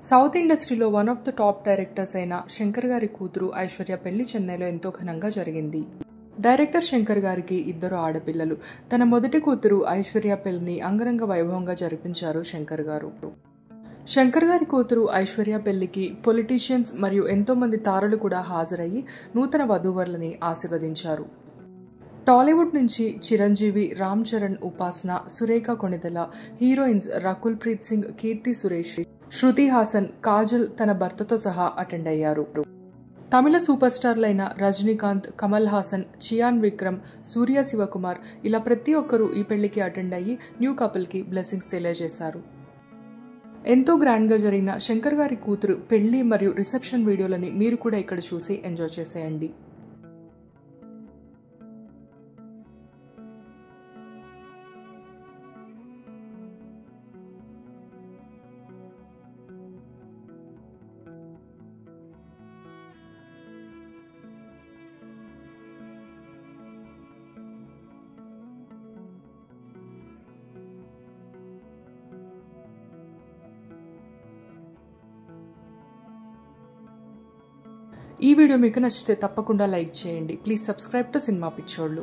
South ఇండస్ట్రీలో one of the top directors అయిన శంకర్ గారి కూతురు ఐశ్వర్య పెళ్లి చెన్నైలో ఎంతో ఘనంగా జరిగింది. డైరెక్టర్ శంకర్ గారికి 2 ఆడపిల్లలు. తన మొదటి కూతురు ఐశ్వర్య పెళ్లిని అంగరంగ వైభవంగా జరిపించారు శంకర్ గారు. శంకర్ గారి కూతురు ఐశ్వర్య పెళ్లికి పొలిటీషియన్స్ మరియు ఎంతో మంది తారలు కూడా హాజరయ్యి నూతన వధూవరులని ఆశీర్వదించారు. టాలీవుడ్ నుంచి చిరంజీవి, రామ్ చరణ్, ఉపాసన, సురేఖ కొణిదెల, హీరోయిన్స్ రకుల్ ప్రీత్ సింగ్, కీర్తి సురేష్, శృతి హాసన్, కాజల్ తన భర్తతో సహా అటెండ్ అయ్యారు. తమిళ సూపర్ స్టార్లైన రజనీకాంత్, కమల్ హాసన్, చియాన్ విక్రమ్, సూర్య శివకుమార్ ఇలా ప్రతి ఒక్కరూ ఈ పెళ్లికి అటెండ్ అయ్యి న్యూ కపుల్కి బ్లెస్సింగ్స్ తెలియజేశారు. ఎంతో గ్రాండ్గా జరిగిన శంకర్ గారి కూతురు పెళ్లి మరియు రిసెప్షన్ వీడియోలని మీరు కూడా ఇక్కడ చూసి ఎంజాయ్ చేసేయండి. ఈ వీడియో మీకు నచ్చితే తప్పకుండా లైక్ చేయండి. ప్లీజ్ సబ్స్క్రైబ్ టు సినిమా పిచ్చోళ్ళు.